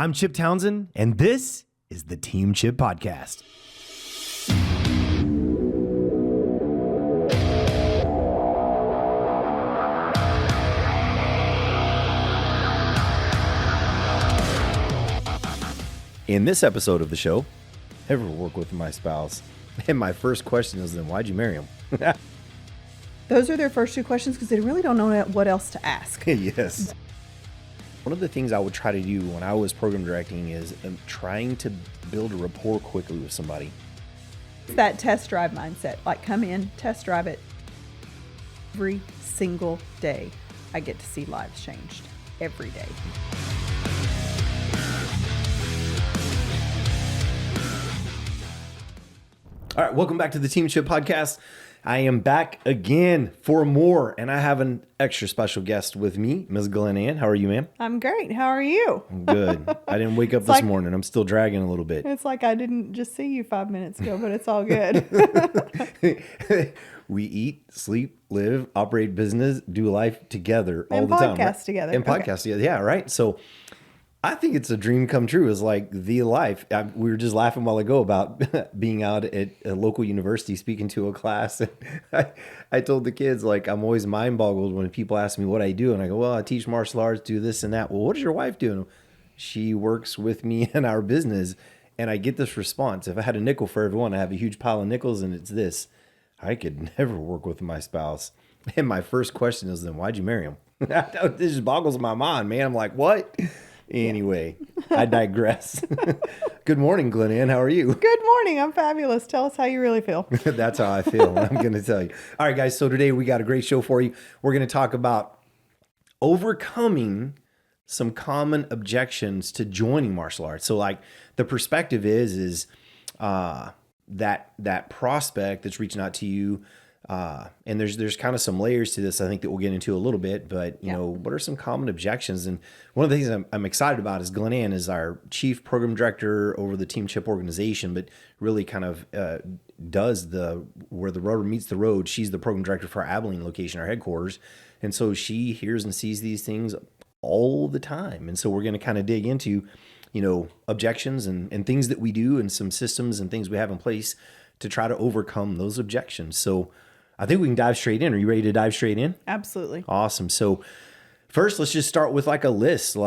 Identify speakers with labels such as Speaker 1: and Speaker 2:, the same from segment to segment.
Speaker 1: I'm Chip Townsend, and this is the Team Chip Podcast. In this episode of the show, ever work with my spouse? And my first question is, then why'd you marry him?
Speaker 2: Those are their first two questions because they really don't know what else to ask.
Speaker 1: Yes. One of the things I would try to do when I was program directing is trying to build a rapport quickly with somebody.
Speaker 2: It's that test drive mindset. Like, come in, test drive it. Every single day, I get to see lives changed. Every day.
Speaker 1: All right, welcome back to the Team Chip Podcast. I am back again for more, and I have an extra special guest with me, Ms. Glenn Ann. How are you, ma'am?
Speaker 2: I'm great. How are you?
Speaker 1: I'm good. I didn't wake up this morning. I'm still dragging a little bit.
Speaker 2: It's like I didn't just see you 5 minutes ago, but it's all good.
Speaker 1: We eat, sleep, live, operate business, do life together all the time.
Speaker 2: And podcast together.
Speaker 1: And podcast together. Yeah, right? So I think it's a dream come true. It's like the life. We were just laughing a while ago about being out at a local university speaking to a class. And I told the kids, like, I'm always mind boggled when people ask me what I do. And I go, well, I teach martial arts, do this and that. Well, what does your wife do? She works with me in our business. And I get this response. If I had a nickel for everyone, I have a huge pile of nickels, and it's this. I could never work with my spouse. And my first question is, then why'd you marry him? This just boggles my mind, man. I'm like, what? Anyway, I digress. Good morning, Glenn Ann. How are you?
Speaker 2: Good morning. I'm fabulous. Tell us how you really feel.
Speaker 1: That's how I feel. I'm going to tell you. All right, guys. So today we got a great show for you. We're going to talk about overcoming some common objections to joining martial arts. So, like, the perspective is that prospect that's reaching out to you. And there's kind of some layers to this, I think, that we'll get into a little bit, but you know, what are some common objections? And one of the things I'm excited about is Glenn Ann is our chief program director over the Team Chip organization, but really kind of, does where the rubber meets the road. She's the program director for our Abilene location, our headquarters. And so she hears and sees these things all the time. And so we're going to kind of dig into, you know, objections and things that we do and some systems and things we have in place to try to overcome those objections. So I think we can dive straight in. Are you ready to dive straight in?
Speaker 2: Absolutely.
Speaker 1: Awesome. So first, let's just start with like a list. So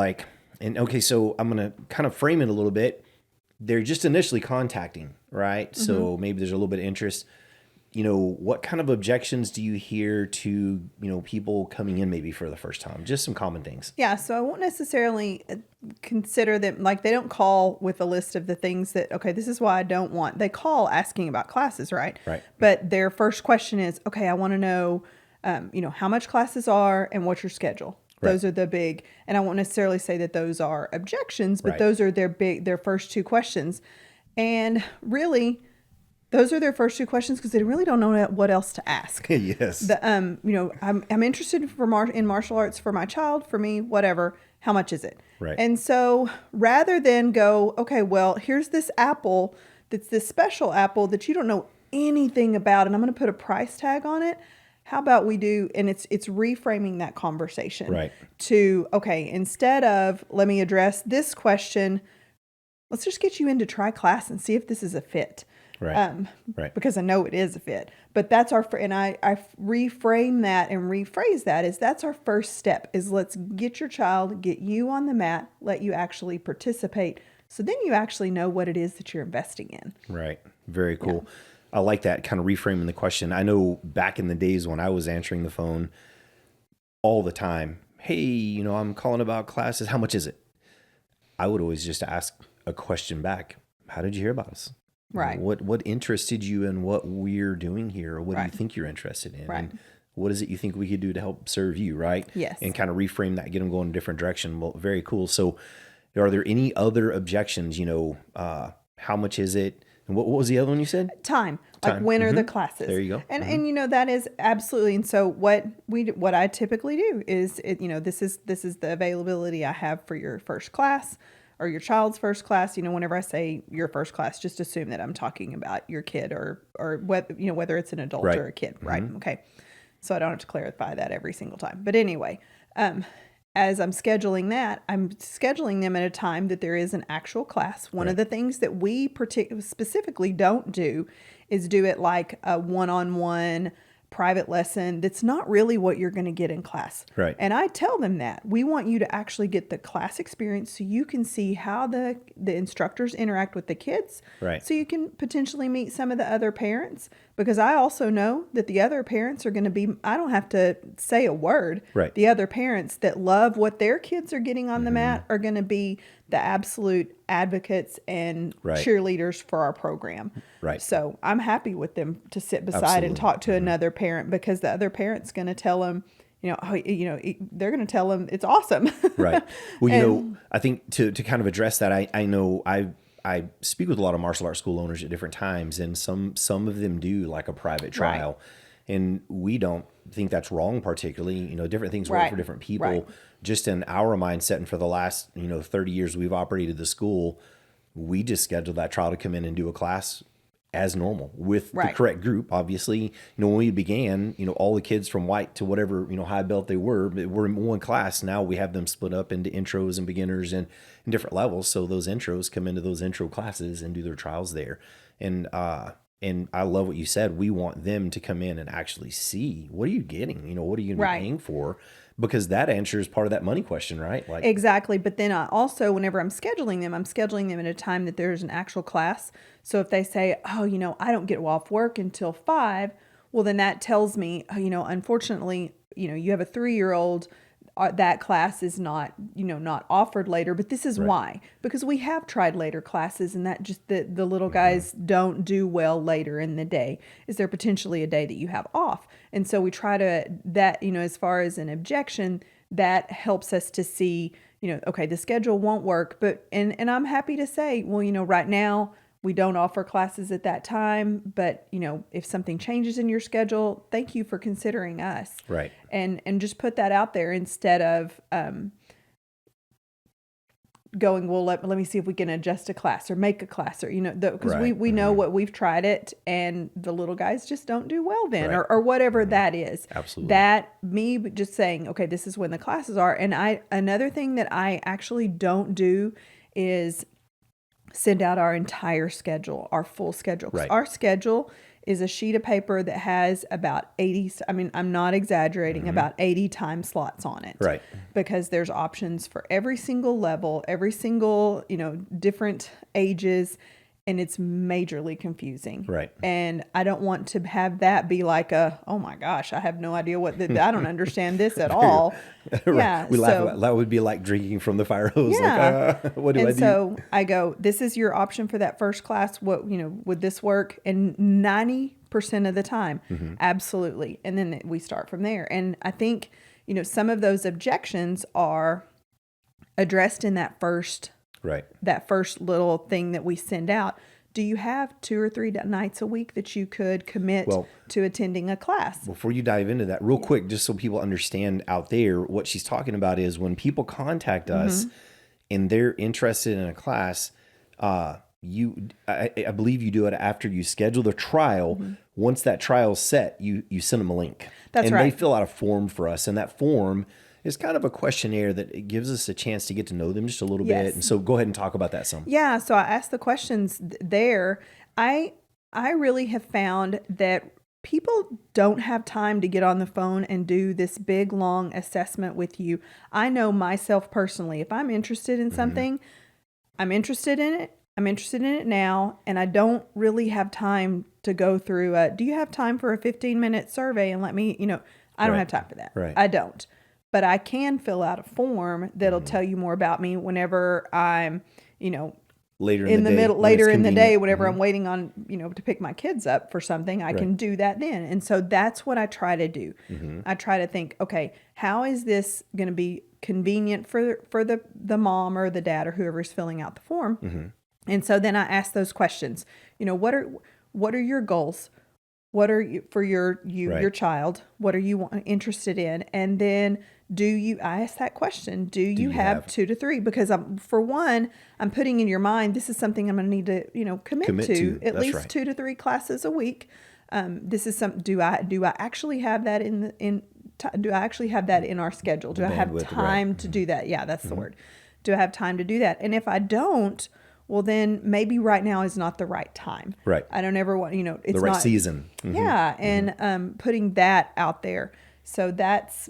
Speaker 1: I'm going to kind of frame it a little bit. They're just initially contacting, right? Mm-hmm. So maybe there's a little bit of interest. You know, what kind of objections do you hear to, you know, people coming in maybe for the first time? Just some common things.
Speaker 2: Yeah, so I won't necessarily consider them, like, they don't call with a list of the things that, okay, this is why I don't want. They call asking about classes, right?
Speaker 1: Right.
Speaker 2: But their first question is, okay, I want to know, how much classes are and what's your schedule.
Speaker 1: Right.
Speaker 2: Those are the big, and I won't necessarily say that those are objections, but
Speaker 1: Right.
Speaker 2: those are their first two questions. And really, those are their first two questions because they really don't know what else to ask.
Speaker 1: Yes.
Speaker 2: I'm interested in martial arts for my child, for me, whatever. How much is it?
Speaker 1: Right.
Speaker 2: And so rather than go, okay, well, here's this apple that's this special apple that you don't know anything about, and I'm going to put a price tag on it. How about we do, and it's reframing that conversation.
Speaker 1: Right.
Speaker 2: To, okay, instead of let me address this question, let's just get you in to try class and see if this is a fit.
Speaker 1: Right. Right.
Speaker 2: Because I know it is a fit, but that's and I reframe that and rephrase that is that's our first step is let's get your child, get you on the mat, let you actually participate. So then you actually know what it is that you're investing in.
Speaker 1: Right. Very cool. Yeah. I like that kind of reframing the question. I know back in the days when I was answering the phone all the time, hey, you know, I'm calling about classes. How much is it? I would always just ask a question back. How did you hear about us?
Speaker 2: Right.
Speaker 1: What interested you in what we're doing here? Or what do you think you're interested in?
Speaker 2: Right.
Speaker 1: And what is it you think we could do to help serve you, right?
Speaker 2: Yes.
Speaker 1: And kind of reframe that, get them going in a different direction. Well, very cool. So are there any other objections, you know, how much is it? And what was the other one you said?
Speaker 2: Time. Like when are the classes?
Speaker 1: There you go.
Speaker 2: And you know, that is absolutely. And so what I typically do is, this is the availability I have for your first class. Or your child's first class, whenever I say your first class, just assume that I'm talking about your kid or whether it's an adult or a kid, right? Okay. So I don't have to clarify that every single time. But anyway, as I'm scheduling that, I'm scheduling them at a time that there is an actual class. One of the things that we specifically don't do is do it like a one-on-one private lesson that's not really what you're going to get in class.
Speaker 1: Right.
Speaker 2: And I tell them that we want you to actually get the class experience so you can see how the instructors interact with the kids.
Speaker 1: Right.
Speaker 2: So you can potentially meet some of the other parents, because I also know that the other parents are going to be, I don't have to say a word.
Speaker 1: Right.
Speaker 2: The other parents that love what their kids are getting on the mat are going to be the absolute advocates and cheerleaders for our program.
Speaker 1: Right.
Speaker 2: So I'm happy with them to sit beside
Speaker 1: Absolutely.
Speaker 2: and talk to another parent, because the other parent's going to tell them, they're going to tell them it's awesome.
Speaker 1: Right. Well, I think to kind of address that, I know I speak with a lot of martial arts school owners at different times, and some of them do like a private trial, and we don't think that's wrong particularly. Different things work for different people.
Speaker 2: Right.
Speaker 1: Just in our mindset, and for the last 30 years we've operated the school, we just scheduled that trial to come in and do a class as normal with the correct group. Obviously, when we began, all the kids from white to whatever, high belt they were in one class. Now we have them split up into intros and beginners and different levels. So those intros come into those intro classes and do their trials there. And I love what you said. We want them to come in and actually see, what are you getting? What are you going to be paying for? Because that answers part of that money question, right? Like
Speaker 2: exactly. But then I also, whenever I'm scheduling them at a time that there's an actual class. So if they say, oh, I don't get off work until 5, well, then that tells me, unfortunately, you have a 3-year-old, that class is not, not offered later. But this is why, because we have tried later classes, and that just the little guys don't do well later in the day. Is there potentially a day that you have off? And so we try to, that, as far as an objection, that helps us to see, okay, the schedule won't work, but, and I'm happy to say, well, right now we don't offer classes at that time, but if something changes in your schedule, thank you for considering us.
Speaker 1: Right.
Speaker 2: And just put that out there instead of going, well, let me see if we can adjust a class or make a class, or because we know what, we've tried it, and the little guys just don't do well then, or whatever that is.
Speaker 1: Absolutely.
Speaker 2: That me just saying, okay, this is when the classes are. And another thing that I actually don't do is send out our entire schedule, our full schedule.
Speaker 1: Right.
Speaker 2: Our schedule is a sheet of paper that has about 80, I'm not exaggerating, about 80 time slots on it.
Speaker 1: Right.
Speaker 2: Because there's options for every single level, every single, different ages, and it's majorly confusing.
Speaker 1: Right.
Speaker 2: And I don't want to have that be like oh my gosh, I have no idea I don't understand this at all. Yeah.
Speaker 1: We laugh about that. Would be like drinking from the fire hose.
Speaker 2: Yeah.
Speaker 1: Like, what do I do?
Speaker 2: And so I go, this is your option for that first class. What, would this work? And 90% of the time, absolutely. And then we start from there. And I think, some of those objections are addressed in that first little thing that we send out. Do you have 2 or 3 nights a week that you could commit to attending a class?
Speaker 1: Before you dive into that, real quick, just so people understand out there, what she's talking about is when people contact us and they're interested in a class, I believe you do it after you schedule the trial. Once that trial's set, you send them a link.
Speaker 2: That's
Speaker 1: and
Speaker 2: right.
Speaker 1: they fill out a form for us, and that form is kind of a questionnaire that it gives us a chance to get to know them just a little bit. And so go ahead and talk about that some.
Speaker 2: Yeah, so I asked the questions there. I really have found that people don't have time to get on the phone and do this big, long assessment with you. I know myself personally, if I'm interested in something, I'm interested in it. I'm interested in it now, and I don't really have time to go through do you have time for a 15-minute survey and let me, I don't have time for that.
Speaker 1: Right.
Speaker 2: I don't. But I can fill out a form that'll tell you more about me whenever I'm,
Speaker 1: later
Speaker 2: in the
Speaker 1: day,
Speaker 2: middle, later in the day, whenever
Speaker 1: Mm-hmm.
Speaker 2: I'm waiting on, to pick my kids up for something, I can do that then. And so that's what I try to do. I try to think, okay, how is this going to be convenient for the mom or the dad or whoever's filling out the form? And so then I ask those questions. What are your goals? What are you for your child? What are you interested in? And then I ask that question, do you have 2 to 3? Because I'm putting in your mind, this is something I'm going to need to, commit to at
Speaker 1: That's
Speaker 2: least
Speaker 1: right.
Speaker 2: 2 to 3 classes a week. This is do I actually have that in do I actually have that in our schedule? Do I have
Speaker 1: bandwidth,
Speaker 2: time to do that? Yeah, that's the word. Do I have time to do that? And if I don't, well, then maybe right now is not the right time.
Speaker 1: Right.
Speaker 2: I don't ever want, it's
Speaker 1: The right
Speaker 2: not
Speaker 1: season.
Speaker 2: Yeah, and putting that out there. So that's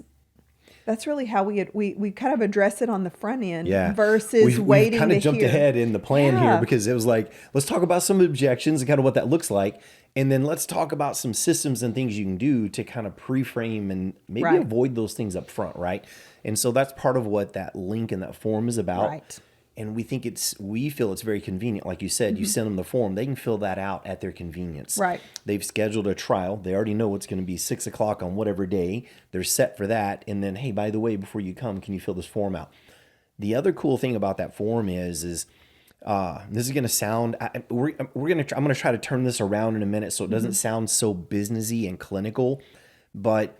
Speaker 2: really how we kind of address it on the front end versus
Speaker 1: we've
Speaker 2: waiting
Speaker 1: kind
Speaker 2: to
Speaker 1: of jumped
Speaker 2: hear.
Speaker 1: ahead in the plan here
Speaker 2: Yeah.
Speaker 1: because it was like, let's talk about some objections and kind of what that looks like. And then let's talk about some systems and things you can do to kind of pre-frame and maybe
Speaker 2: Right.
Speaker 1: avoid those things up front, right? And so that's part of what that link and that form is about.
Speaker 2: Right.
Speaker 1: And we feel it's very convenient. Like you said, you send them the form, they can fill that out at their convenience.
Speaker 2: Right.
Speaker 1: They've scheduled a trial. They already know it's going to be 6 o'clock on whatever day. They're set for that. And then, hey, by the way, before you come, can you fill this form out? The other cool thing about that form is this is going to sound, I'm going to try to turn this around in a minute so it doesn't sound so businessy and clinical, but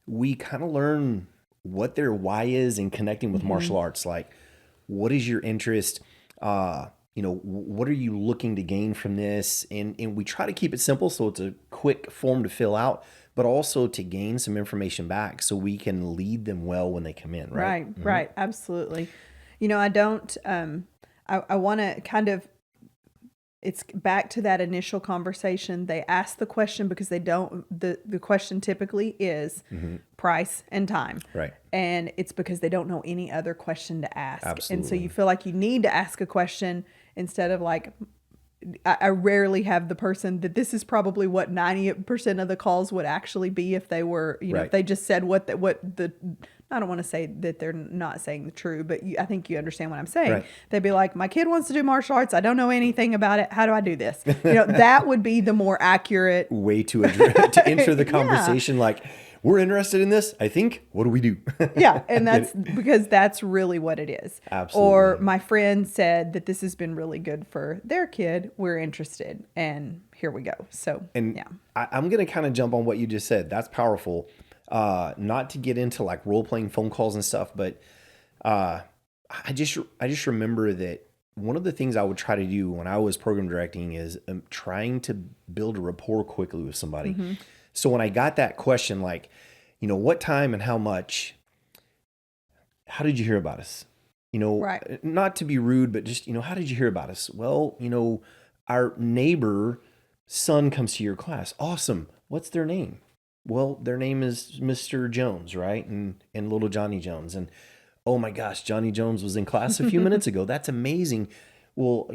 Speaker 1: we kind of learn what their why is in connecting with martial arts. Like, what is your interest? What are you looking to gain from this? And we try to keep it simple so it's a quick form to fill out, but also to gain some information back so we can lead them well when they come in, right?
Speaker 2: Right, absolutely. I don't, I want to kind of, it's back to that initial conversation. They ask the question because they don't, the question typically is price and time.
Speaker 1: Right.
Speaker 2: And it's because they don't know any other question to ask.
Speaker 1: Absolutely.
Speaker 2: And so you feel like you need to ask a question instead of like, I rarely have the person that this is probably what 90% of the calls would actually be if they were, if they just said I don't want to say that they're not saying the truth, but I think you understand what I'm saying.
Speaker 1: Right.
Speaker 2: They'd be like, my kid wants to do martial arts. I don't know anything about it. How do I do this? That would be the more accurate
Speaker 1: way to enter the conversation. Like, we're interested in this. I think, what do we do?
Speaker 2: Yeah. And that's because that's really what it is.
Speaker 1: Absolutely.
Speaker 2: Or my friend said that this has been really good for their kid. We're interested. And here we go. So,
Speaker 1: and
Speaker 2: yeah.
Speaker 1: I'm going to kind of jump on what you just said. That's powerful. Not to get into like role-playing phone calls and stuff, but I just remember that one of the things I would try to do when I was program directing is trying to build a rapport quickly with somebody. So when I got that question, like, what time and how much, how did you hear about us?
Speaker 2: Right.
Speaker 1: Not to be rude, but just, how did you hear about us? Well, our neighbor son comes to your class. Awesome. What's their name? Well, their name is Mr. Jones, right? And little Johnny Jones. And oh my gosh, Johnny Jones was in class a few minutes ago. That's amazing. Well,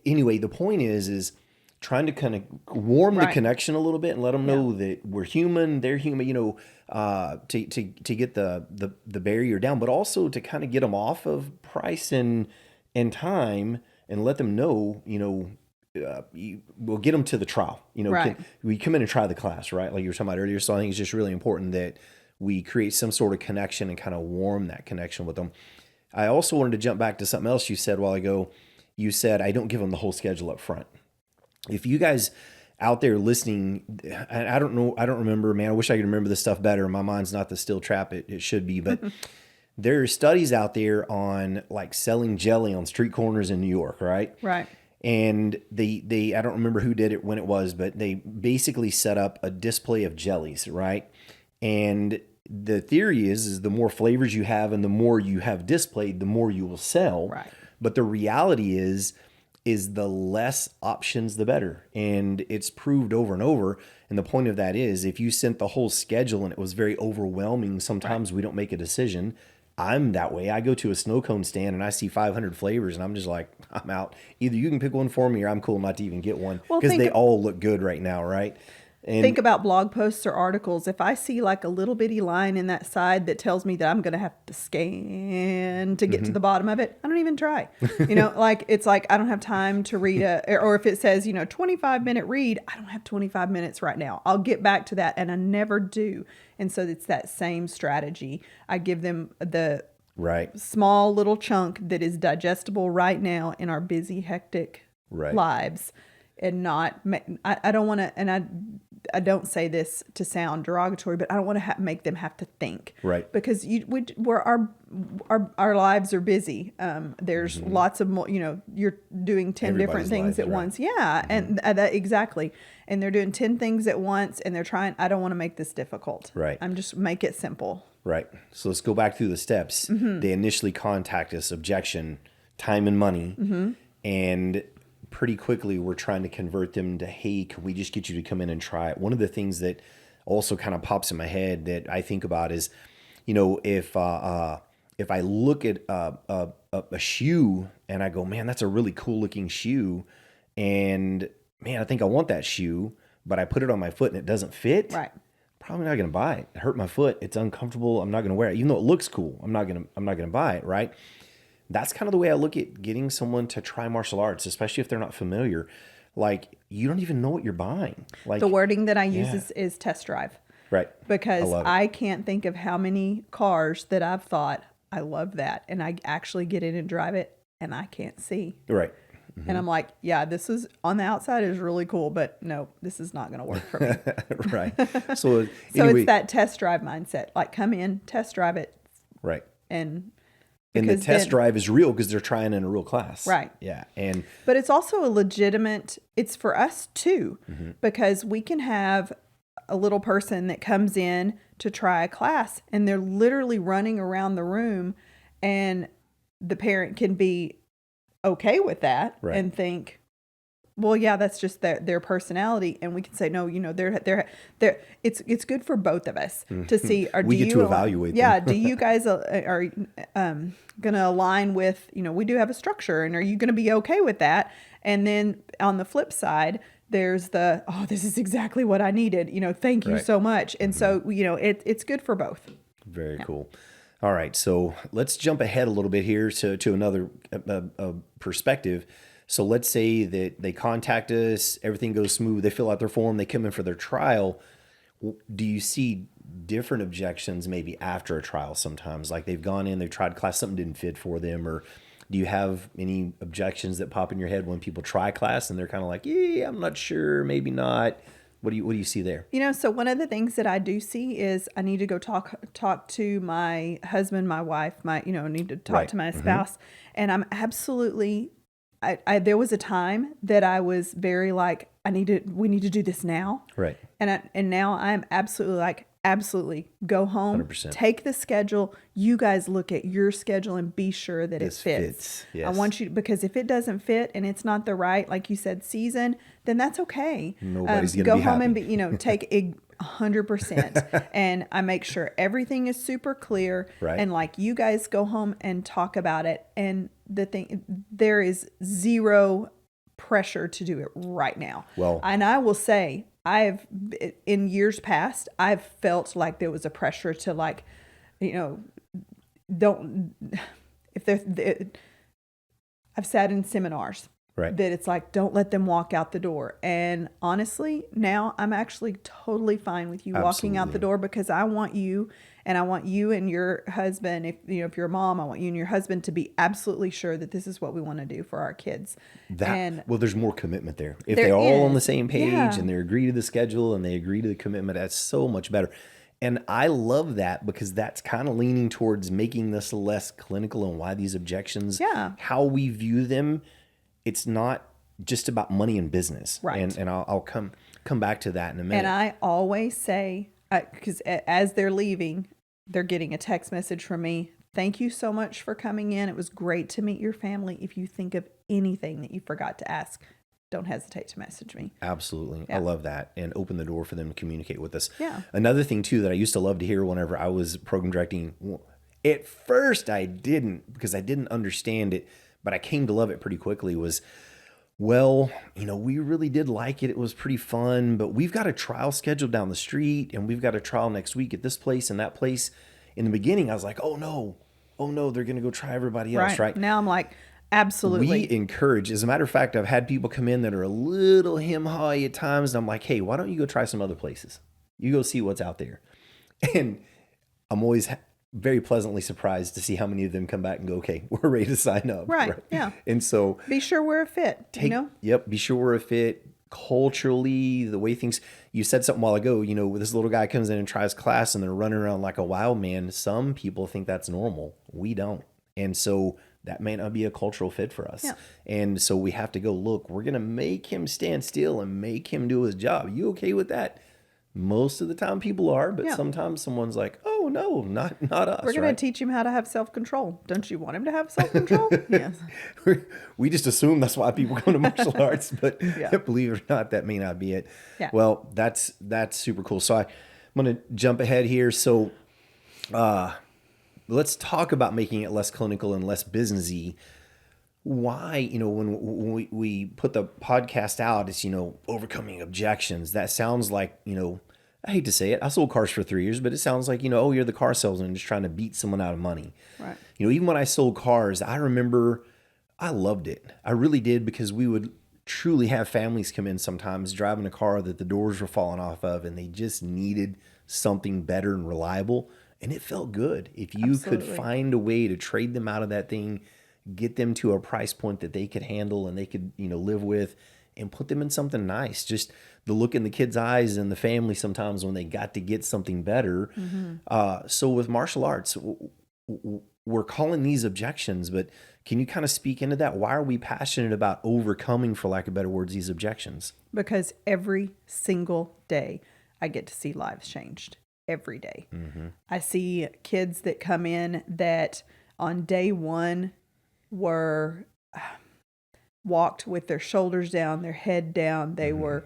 Speaker 1: anyway, the point is trying to kind of warm the connection a little bit and let them know that we're human, they're human, to get the barrier down, but also to kind of get them off of price and time and let them know, we'll get them to the trial. We come in and try the class, right? Like you were talking about earlier. So I think it's just really important that we create some sort of connection and kind of warm that connection with them. I also wanted to jump back to something else you said a while ago. You said, I don't give them the whole schedule up front. If you guys out there listening, I don't know, I don't remember, man, I wish I could remember this stuff better. My mind's not the steel trap it should be, but there are studies out there on like selling jelly on street corners in New York, right?
Speaker 2: Right.
Speaker 1: And they I don't remember who did it when it was, but they basically set up a display of jellies, right? And the theory is the more flavors you have and the more you have displayed, the more you will sell.
Speaker 2: Right.
Speaker 1: But the reality is the less options, the better. And it's proved over and over. And the point of that is if you sent the whole schedule and it was very overwhelming, sometimes we don't make a decision. I'm that way. I go to a snow cone stand and I see 500 flavors and I'm just like, I'm out. Either you can pick one for me or I'm cool not to even get one because they all look good right now, right? And
Speaker 2: think about blog posts or articles. If I see like a little bitty line in that side that tells me that I'm going to have to scan to get to the bottom of it, I don't even try. Like it's like I don't have time to read or if it says, 25-minute read, I don't have 25 minutes right now. I'll get back to that and I never do. And so it's that same strategy. I give them the small little chunk that is digestible right now in our busy, hectic lives. And not, I don't want to, and I don't say this to sound derogatory, but I don't want to make them have to think.
Speaker 1: Right.
Speaker 2: Because our lives are busy. There's lots of more, you're doing 10 different
Speaker 1: Everybody's
Speaker 2: things
Speaker 1: lives,
Speaker 2: at
Speaker 1: right.
Speaker 2: once. Yeah. And that exactly. And they're doing 10 things at once and they're trying, I don't want to make this difficult.
Speaker 1: Right.
Speaker 2: I'm just make it simple.
Speaker 1: Right. So let's go back through the steps. They initially contact us, objection, time and money. And pretty quickly we're trying to convert them to, hey, can we just get you to come in and try it? One of the things that also kind of pops in my head that I think about is, if I look at a shoe and I go, man, that's a really cool looking shoe. And man, I think I want that shoe, but I put it on my foot and it doesn't fit.
Speaker 2: Right.
Speaker 1: Probably not going to buy it. It hurt my foot. It's uncomfortable. I'm not going to wear it. Even though it looks cool, I'm not going to buy it. Right. That's kind of the way I look at getting someone to try martial arts, especially if they're not familiar. Like, you don't even know what you're buying. Like,
Speaker 2: The wording that I use is test drive.
Speaker 1: right.
Speaker 2: Because
Speaker 1: love it.
Speaker 2: I can't think of how many cars that I've thought, I love that. And I actually get in and drive it and I can't see.
Speaker 1: Right.
Speaker 2: And I'm like, yeah, this is on the outside is really cool, but no, this is not going to work for me.
Speaker 1: Right. So,
Speaker 2: So
Speaker 1: anyway,
Speaker 2: it's that test drive mindset. Like, come in, test drive it,
Speaker 1: right.
Speaker 2: and
Speaker 1: And the test drive is real because they're trying in a real class.
Speaker 2: Right.
Speaker 1: Yeah. And
Speaker 2: but it's also a legitimate. It's for us too, because we can have a little person that comes in to try a class, and they're literally running around the room, and the parent can be okay with that
Speaker 1: Right.
Speaker 2: and think, well, yeah, that's just their personality, and we can say, no, they're it's good for both of us to see.
Speaker 1: We get to evaluate them.
Speaker 2: Yeah, do you guys are going to align with, we do have a structure, and are you going to be okay with that? And then on the flip side, there's this is exactly what I needed. Thank you
Speaker 1: Right.
Speaker 2: so much. And so it's good for both.
Speaker 1: Very cool. All right, so let's jump ahead a little bit here to another perspective. So let's say that they contact us, everything goes smooth, they fill out their form, they come in for their trial. Do you see different objections maybe after a trial sometimes? Like they've gone in, they've tried class, something didn't fit for them, or do you have any objections that pop in your head when people try class and they're kind of like, yeah, I'm not sure, maybe not. What do you see there?
Speaker 2: So one of the things that I do see is I need to go talk to my husband, my wife, need to talk
Speaker 1: Right.
Speaker 2: to my spouse. And I'm absolutely, there was a time that I was very like, we need to do this now.
Speaker 1: Right.
Speaker 2: And now I'm absolutely like, absolutely go home,
Speaker 1: 100%.
Speaker 2: take the schedule. You guys look at your schedule and be sure that
Speaker 1: This
Speaker 2: it fits.
Speaker 1: fits, yes.
Speaker 2: I want you, because if it doesn't fit and it's not the right, like you said, season, then that's okay.
Speaker 1: Nobody's gonna
Speaker 2: go
Speaker 1: be
Speaker 2: home
Speaker 1: happy.
Speaker 2: and take 100%. And I make sure everything is super clear.
Speaker 1: Right.
Speaker 2: And like you guys go home and talk about it. And the thing, there is zero pressure to do it right now.
Speaker 1: Well-
Speaker 2: and I will say, in years past, I've felt like there was a pressure to like, I've sat in seminars.
Speaker 1: Right.
Speaker 2: That it's like, don't let them walk out the door. And honestly, now I'm actually totally fine with you walking out the door, because I want you and your husband, if you're a mom, I want you and your husband to be absolutely sure that this is what we want to do for our kids.
Speaker 1: Well, there's more commitment there. If
Speaker 2: There
Speaker 1: they're all on
Speaker 2: is.
Speaker 1: the same page
Speaker 2: Yeah.
Speaker 1: and they agree to the schedule and they agree to the commitment, that's so much better. And I love that, because that's kind of leaning towards making this less clinical and why these objections,
Speaker 2: Yeah.
Speaker 1: how we view them. It's not just about money and business.
Speaker 2: Right.
Speaker 1: And I'll come back to that in a minute.
Speaker 2: And I always say, because as they're leaving, they're getting a text message from me. Thank you so much for coming in. It was great to meet your family. If you think of anything that you forgot to ask, don't hesitate to message me.
Speaker 1: Absolutely.
Speaker 2: Yeah.
Speaker 1: I love that. And open the door for them to communicate with us.
Speaker 2: Yeah.
Speaker 1: Another thing too, that I used to love to hear whenever I was program directing, at first I didn't, because I didn't understand it, but I came to love it pretty quickly, was, well, we really did like it. It was pretty fun, but we've got a trial scheduled down the street and we've got a trial next week at this place and that place. In the beginning, I was like, oh no, they're going to go try everybody else, right?
Speaker 2: Now I'm like, absolutely.
Speaker 1: We encourage, as a matter of fact, I've had people come in that are a little hem-high at times. And I'm like, hey, why don't you go try some other places? You go see what's out there. And I'm always very pleasantly surprised to see how many of them come back and go, okay, we're ready to sign up.
Speaker 2: Right. Yeah.
Speaker 1: And so
Speaker 2: Be sure we're a fit,
Speaker 1: Yep. Be sure we're a fit. culturally, the way things, you said something a while ago, this little guy comes in and tries class and they're running around like a wild man. Some people think that's normal. We don't. And so that may not be a cultural fit for us.
Speaker 2: Yeah.
Speaker 1: And so we have to go, look, we're going to make him stand still and make him do his job. You okay with that? Most of the time people are, but sometimes someone's like, oh no, not us.
Speaker 2: We're going to teach him how to have self-control. Don't you want him to have self-control? Yes.
Speaker 1: We just assume that's why people go to martial arts, but believe it or not, that may not be it.
Speaker 2: Yeah.
Speaker 1: Well, that's super cool. So I'm going to jump ahead here. So let's talk about making it less clinical and less businessy. Why, when we put the podcast out, it's, overcoming objections. That sounds like, I hate to say it, I sold cars for 3 years, but it sounds like, oh, you're the car salesman just trying to beat someone out of money.
Speaker 2: Right.
Speaker 1: Even when I sold cars, I remember I loved it. I really did, because we would truly have families come in sometimes driving a car that the doors were falling off of, and they just needed something better and reliable. And it felt good. If you could find a way to trade them out of that thing, get them to a price point that they could handle and they could, live with, and put them in something nice. Just the look in the kids' eyes and the family sometimes when they got to get something better. So with martial arts, we're calling these objections, but can you kind of speak into that? Why are we passionate about overcoming, for lack of better words, these objections?
Speaker 2: Because every single day I get to see lives changed. Every day. I see kids that come in that on day one were walked with their shoulders down, their head down. They were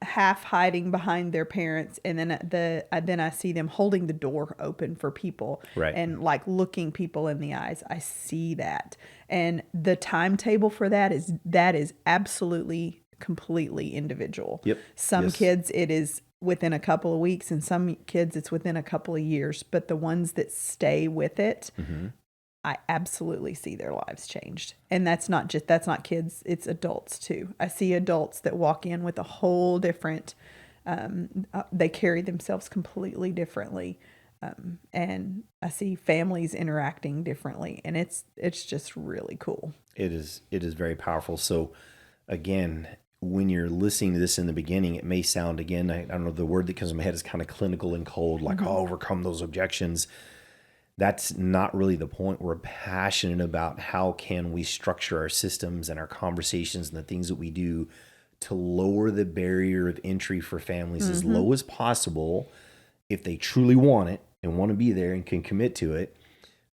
Speaker 2: half hiding behind their parents, and then I see them holding the door open for people, and like looking people in the eyes. I see that, and the timetable for that is absolutely completely individual. Some kids it is within a couple of weeks, and some kids it's within a couple of years. But the ones that stay with it, I absolutely see their lives changed. And that's not kids, it's adults too. I see adults that walk in with a whole different, they carry themselves completely differently. And I see families interacting differently, and it's just really cool.
Speaker 1: It is very powerful. So again, when you're listening to this in the beginning, it may sound, again, I don't know, the word that comes to my head is kind of clinical and cold, like, overcome those objections. That's not really the point. We're passionate about how can we structure our systems and our conversations and the things that we do to lower the barrier of entry for families as low as possible if they truly want it and want to be there and can commit to it.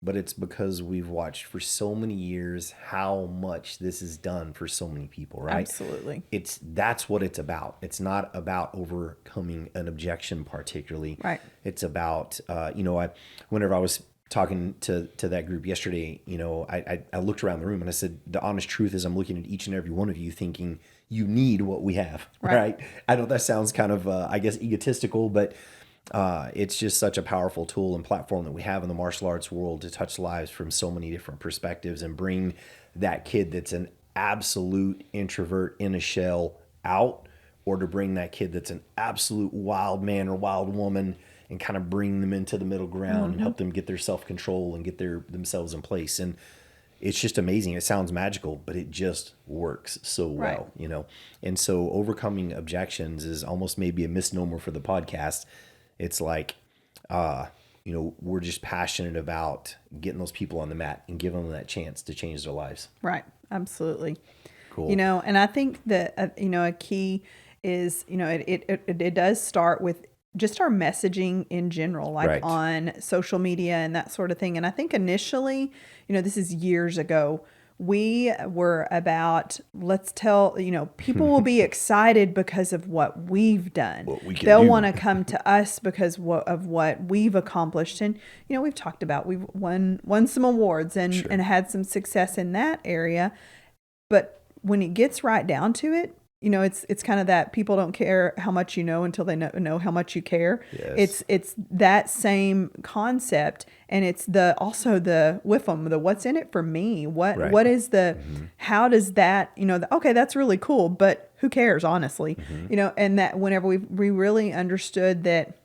Speaker 1: But it's because we've watched for so many years how much this is done for so many people, right?
Speaker 2: Absolutely.
Speaker 1: That's what it's about. It's not about overcoming an objection particularly.
Speaker 2: Right.
Speaker 1: It's about, whenever I was talking to that group yesterday, I looked around the room and I said, the honest truth is I'm looking at each and every one of you thinking you need what we have, right? I know that sounds kind of, egotistical, but it's just such a powerful tool and platform that we have in the martial arts world to touch lives from so many different perspectives and bring that kid that's an absolute introvert in a shell out, or to bring that kid that's an absolute wild man or wild woman and kind of bring them into the middle ground and help them get their self-control and get themselves in place. And it's just amazing. It sounds magical, but it just works so well, And so overcoming objections is almost maybe a misnomer for the podcast. It's like, we're just passionate about getting those people on the mat and giving them that chance to change their lives.
Speaker 2: Right. Absolutely.
Speaker 1: Cool.
Speaker 2: And I think that, a key is, it does start with just our messaging in general, like on social media and that sort of thing. And I think initially, this is years ago, we were about, let's tell, people will be excited because of what we've done. They'll want to come to us because of what we've accomplished. And, we've talked about, we've won some awards and had some success in that area. But when it gets right down to it, it's kind of that people don't care how much you know until they know how much you care. Yes. It's that same concept, and it's also the WIFM, the what's in it for me. What is the how does that okay, that's really cool, but who cares, honestly? And that whenever we really understood that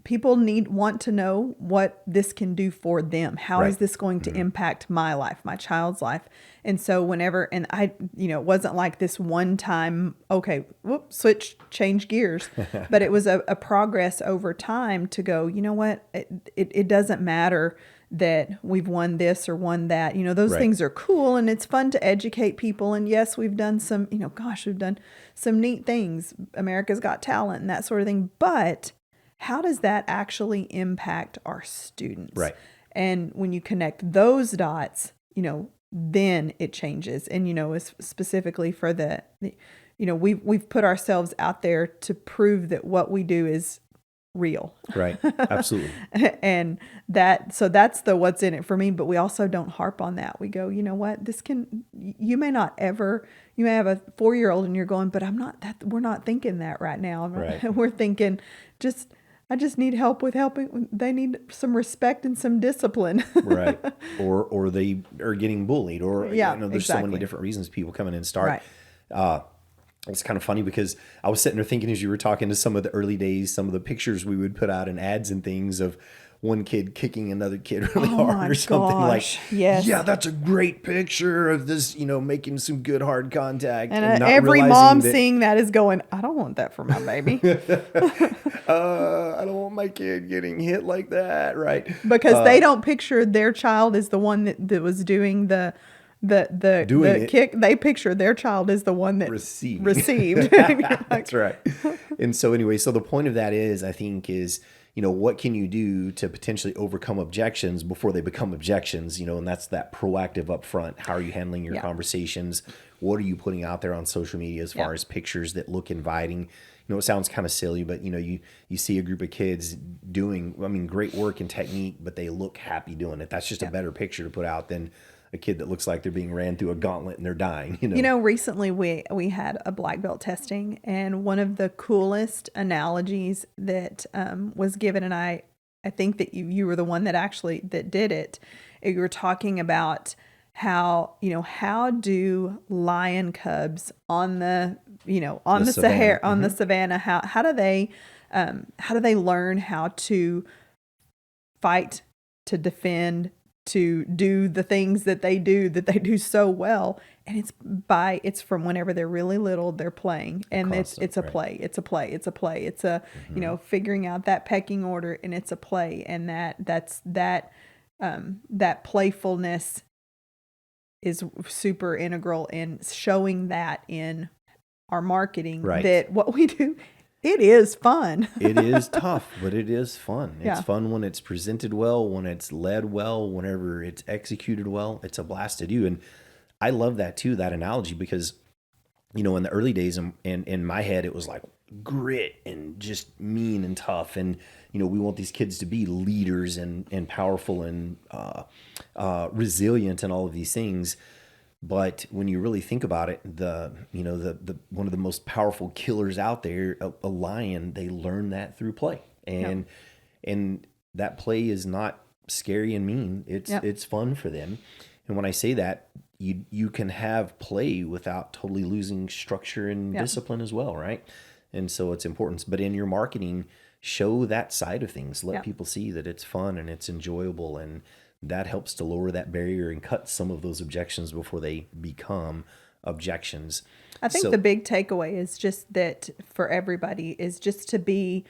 Speaker 2: people want to know what this can do for them. How is this going to impact my life, my child's life? And so and I, it wasn't like this one time, okay, switch, change gears, but it was a progress over time to go, you know what, it doesn't matter that we've won this or won that. Those things are cool, and it's fun to educate people. And yes, we've done some, we've done some neat things. America's Got Talent and that sort of thing. But how does that actually impact our students?
Speaker 1: Right.
Speaker 2: And when you connect those dots, then it changes. And, specifically for we've put ourselves out there to prove that what we do is real.
Speaker 1: Right. Absolutely.
Speaker 2: And that's the what's in it for me. But we also don't harp on that. We go, you know what, you may have a 4-year-old and you're going, but we're not thinking that right now.
Speaker 1: Right.
Speaker 2: We're thinking I just need help with helping. They need some respect and some discipline.
Speaker 1: Right. Or they are getting bullied, or, there's so many different reasons people come in and start. Right. It's kind of funny because I was sitting there thinking as you were talking to some of the early days, some of the pictures we would put out in ads and things of one kid kicking another kid really hard or something
Speaker 2: yes.
Speaker 1: Yeah, that's a great picture of this, making some good hard contact.
Speaker 2: And
Speaker 1: not
Speaker 2: every mom seeing that is going, I don't want that for my baby.
Speaker 1: I don't want my kid getting hit like that. Right.
Speaker 2: Because they don't picture their child as the one that was doing the kick. They picture their child as the one that received.
Speaker 1: That's right. And so anyway, so the point of that is, I think, what can you do to potentially overcome objections before they become objections, and that's that proactive up front. How are you handling your conversations? What are you putting out there on social media as far as pictures that look inviting? It sounds kind of silly, but you see a group of kids doing, great work and technique, but they look happy doing it. That's just a better picture to put out than a kid that looks like they're being ran through a gauntlet and they're dying.
Speaker 2: Recently we had a black belt testing, and one of the coolest analogies that was given, and I think that you were the one that did it. You were talking about how do lion cubs on the Sahara, on the savannah, how do they learn how to fight, to defend, to do the things that they do so well? And it's from whenever they're really little, they're playing, and it's a play. It's a figuring out that pecking order, and it's a play, and that playfulness is super integral in showing that in our marketing, that what we do, it is fun.
Speaker 1: It is tough, but it is fun. It's fun when it's presented well, when it's led well, whenever it's executed well. It's a blast to do. And I love that too, that analogy, because, in the early days in my head, it was like grit and just mean and tough. And, we want these kids to be leaders and powerful and resilient and all of these things. But when you really think about it, the one of the most powerful killers out there, a lion, they learn that through play. And that play is not scary and mean. It's fun for them. And when I say that, you can have play without totally losing structure and discipline as well, right? And so it's important. But in your marketing, show that side of things. Let people see that it's fun and it's enjoyable, and that helps to lower that barrier and cut some of those objections before they become objections.
Speaker 2: I think the big takeaway is just that for everybody is just to be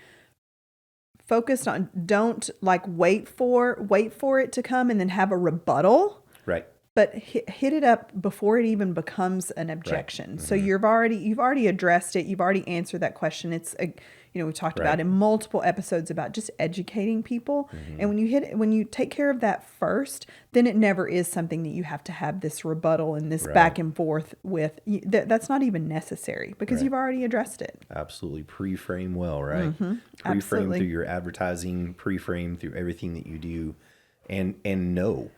Speaker 2: focused on, don't wait for it to come and then have a rebuttal.
Speaker 1: Right.
Speaker 2: But hit it up before it even becomes an objection. Right. Mm-hmm. So you've already addressed it. You've already answered that question. It's we talked about in multiple episodes about just educating people. Mm-hmm. And when you take care of that first, then it never is something that you have to have this rebuttal and this back and forth with. That's not even necessary because you've already addressed it.
Speaker 1: Absolutely. Pre-frame well, right?
Speaker 2: Mm-hmm.
Speaker 1: Pre-frame
Speaker 2: Absolutely.
Speaker 1: through your advertising, pre-frame through everything that you do, and know.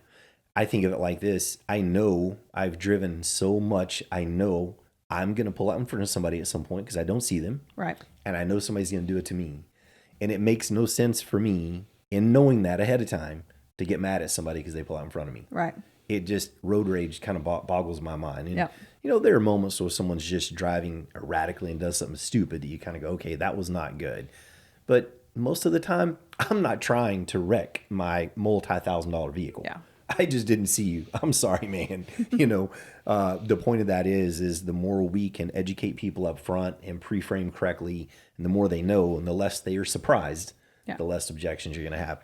Speaker 1: I think of it like this. I know I've driven so much. I know I'm going to pull out in front of somebody at some point because I don't see them.
Speaker 2: Right.
Speaker 1: And I know somebody's going to do it to me. And it makes no sense for me, in knowing that ahead of time, to get mad at somebody because they pull out in front of me.
Speaker 2: Right.
Speaker 1: It just, road rage kind of boggles my mind. And, there are moments where someone's just driving erratically and does something stupid that you kind of go, okay, that was not good. But most of the time, I'm not trying to wreck my multi-$1,000 vehicle.
Speaker 2: Yeah.
Speaker 1: I just didn't see you. I'm sorry, man. The point of that is the more we can educate people up front and pre-frame correctly, and the more they know and the less they are surprised,
Speaker 2: Yeah.
Speaker 1: the less objections you're going to have.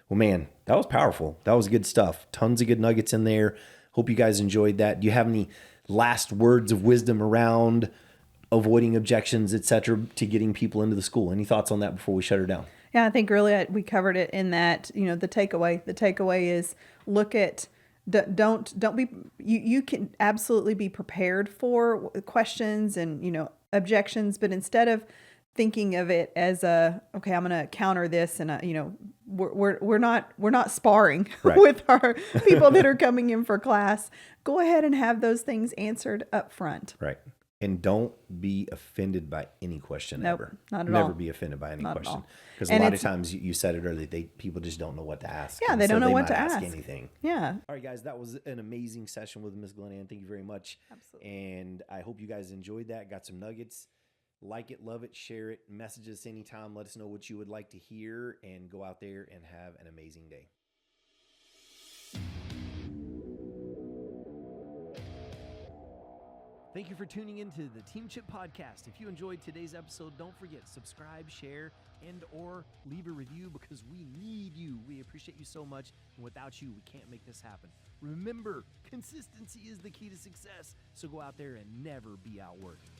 Speaker 1: Well, man, that was powerful. That was good stuff. Tons of good nuggets in there. Hope you guys enjoyed that. Do you have any last words of wisdom around avoiding objections, etc., to getting people into the school? Any thoughts on that before we shut her down?
Speaker 2: Yeah, I think really we covered it in that, the takeaway. The takeaway is look at, don't be, you can absolutely be prepared for questions and, objections, but instead of thinking of it as okay, I'm going to counter this, and we're not sparring
Speaker 1: Right.
Speaker 2: with our people that are coming in for class. Go ahead and have those things answered up front.
Speaker 1: Right. And don't be offended by any question
Speaker 2: Nope,
Speaker 1: ever.
Speaker 2: not at
Speaker 1: Never
Speaker 2: all.
Speaker 1: be offended by any
Speaker 2: Not at
Speaker 1: question.
Speaker 2: all.
Speaker 1: Because a
Speaker 2: And
Speaker 1: lot of
Speaker 2: it's-
Speaker 1: times you said it earlier, people just don't know what to ask.
Speaker 2: Yeah,
Speaker 1: And
Speaker 2: they
Speaker 1: so
Speaker 2: don't know what
Speaker 1: might
Speaker 2: to
Speaker 1: ask
Speaker 2: ask.
Speaker 1: anything.
Speaker 2: Yeah.
Speaker 1: All right, guys, that was an amazing session with Ms. Glenann. Thank you very much.
Speaker 2: Absolutely.
Speaker 1: And I hope you guys enjoyed that. Got some nuggets. Like it, love it, share it. Message us anytime. Let us know what you would like to hear, and go out there and have an amazing day. Thank you for tuning into the Team Chip Podcast. If you enjoyed today's episode, don't forget, subscribe, share, and or leave a review, because we need you. We appreciate you so much, and without you, we can't make this happen. Remember, consistency is the key to success, so go out there and never be outworked.